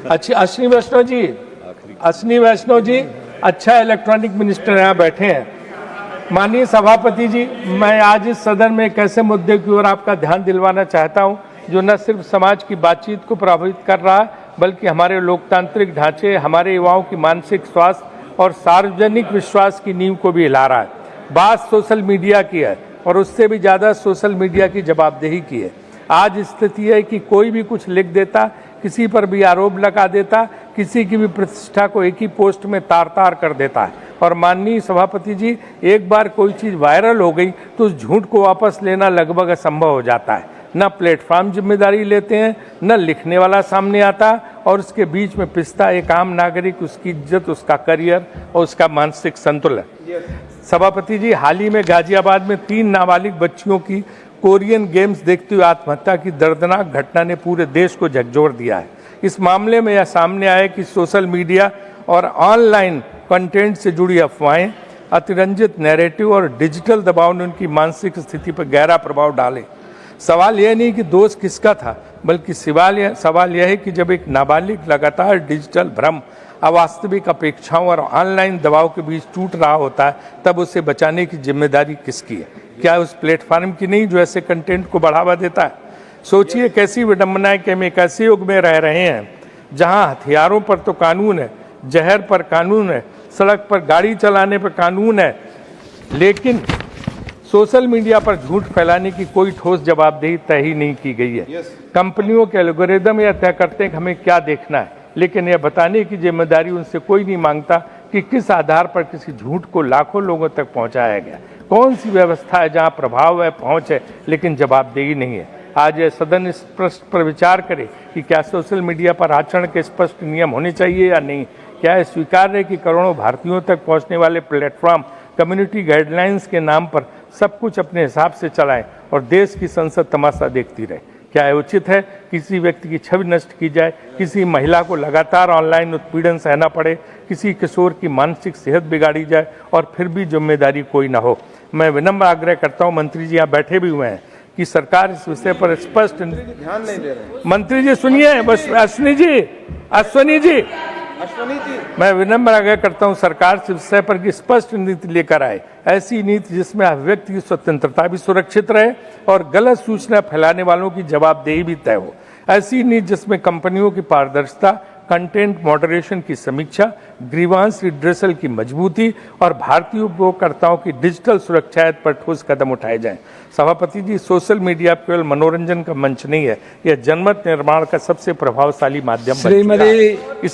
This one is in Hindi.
अच्छी अश्विनी वैष्णव जी अच्छा इलेक्ट्रॉनिक मिनिस्टर यहाँ बैठे हैं। माननीय सभापति जी, मैं आज इस सदन में एक ऐसे मुद्दे की ओर आपका ध्यान दिलवाना चाहता हूँ जो न सिर्फ समाज की बातचीत को प्रभावित कर रहा है बल्कि हमारे लोकतांत्रिक ढांचे, हमारे युवाओं की मानसिक स्वास्थ्य और सार्वजनिक विश्वास की नींव को भी हिला रहा है। बात सोशल मीडिया की है और उससे भी ज़्यादा सोशल मीडिया की जवाबदेही की है। आज स्थिति है कि कोई भी कुछ लिख देता, किसी पर भी आरोप लगा देता, किसी की भी प्रतिष्ठा को एक ही पोस्ट में तार-तार कर देता है। और माननीय सभापति जी, एक बार कोई चीज़ वायरल हो गई तो उस झूठ को वापस लेना लगभग असंभव हो जाता है। न प्लेटफॉर्म जिम्मेदारी लेते हैं, न लिखने वाला सामने आता और उसके बीच में पिसता एक आम नागरिक, उसकी इज्जत, उसका करियर और उसका मानसिक संतुलन। सभापति जी, हाल ही में गाजियाबाद में 3 नाबालिग बच्चियों की कोरियन गेम्स देखते हुए आत्महत्या की दर्दनाक घटना ने पूरे देश को झकझोर दिया है। इस मामले में यह सामने आया कि सोशल मीडिया और ऑनलाइन कंटेंट से जुड़ी अफवाहें, अतिरंजित नैरेटिव और डिजिटल दबाव ने उनकी मानसिक स्थिति पर गहरा प्रभाव डाले। सवाल यह नहीं कि दोष किसका था, बल्कि सवाल यह है कि जब एक नाबालिग लगातार डिजिटल भ्रम, अवास्तविक अपेक्षाओं और ऑनलाइन दबाव के बीच टूट रहा होता है, तब उसे बचाने की जिम्मेदारी किसकी है? क्या उस प्लेटफॉर्म की नहीं जो ऐसे कंटेंट को बढ़ावा देता है? सोचिए कैसी विडंबना है कि हम एक ऐसे युग में रह रहे हैं जहां हथियारों पर तो कानून है, जहर पर कानून है, सड़क पर गाड़ी चलाने पर कानून है, लेकिन सोशल मीडिया पर झूठ फैलाने की कोई ठोस जवाबदेही तय ही नहीं की गई है। कंपनियों के एल्गोरिदम यह तय करते हैं कि हमें क्या देखना है, लेकिन यह बताने की जिम्मेदारी उनसे कोई नहीं मांगता कि किस आधार पर किसी झूठ को लाखों लोगों तक पहुंचाया गया। कौन सी व्यवस्था है जहां प्रभाव है, पहुंच है, लेकिन जवाबदेही नहीं है? आज यह सदन इस प्रश्न पर विचार करे कि क्या सोशल मीडिया पर आचरण के स्पष्ट नियम होने चाहिए या नहीं? क्या यह स्वीकार्य है कि करोड़ों भारतीयों तक पहुंचने वाले प्लेटफॉर्म कम्युनिटी गाइडलाइंस के नाम पर सब कुछ अपने हिसाब से चलाएं और देश की संसद तमाशा देखती रहे? क्या यह उचित है किसी व्यक्ति की छवि नष्ट की जाए, किसी महिला को लगातार ऑनलाइन उत्पीड़न सहना पड़े, किसी किशोर की मानसिक सेहत बिगाड़ी जाए और फिर भी जिम्मेदारी कोई ना हो? मैं विनम्र आग्रह करता हूं, मंत्री जी यहाँ बैठे भी हुए हैं, कि सरकार इस विषय पर स्पष्ट ध्यान नहीं दे रहे। मंत्री जी सुनिए, बस अश्विनी जी, मैं विनम्र आग्रह करता हूं सरकार से विषय पर कि स्पष्ट नीति लेकर आए, ऐसी नीति जिसमें अभिव्यक्ति की स्वतंत्रता भी सुरक्षित रहे और गलत सूचना फैलाने वालों की जवाबदेही भी तय हो। ऐसी नीति जिसमें कंपनियों की पारदर्शिता, कंटेंट मॉडरेशन की समीक्षा, ग्रीवांस रिड्रेसल की मजबूती और भारतीय उपभोक्ताओं की डिजिटल सुरक्षा पर ठोस कदम उठाए जाएं। सभापति जी, सोशल मीडिया केवल मनोरंजन का मंच नहीं है, यह जनमत निर्माण का सबसे प्रभावशाली माध्यम बन चुका है।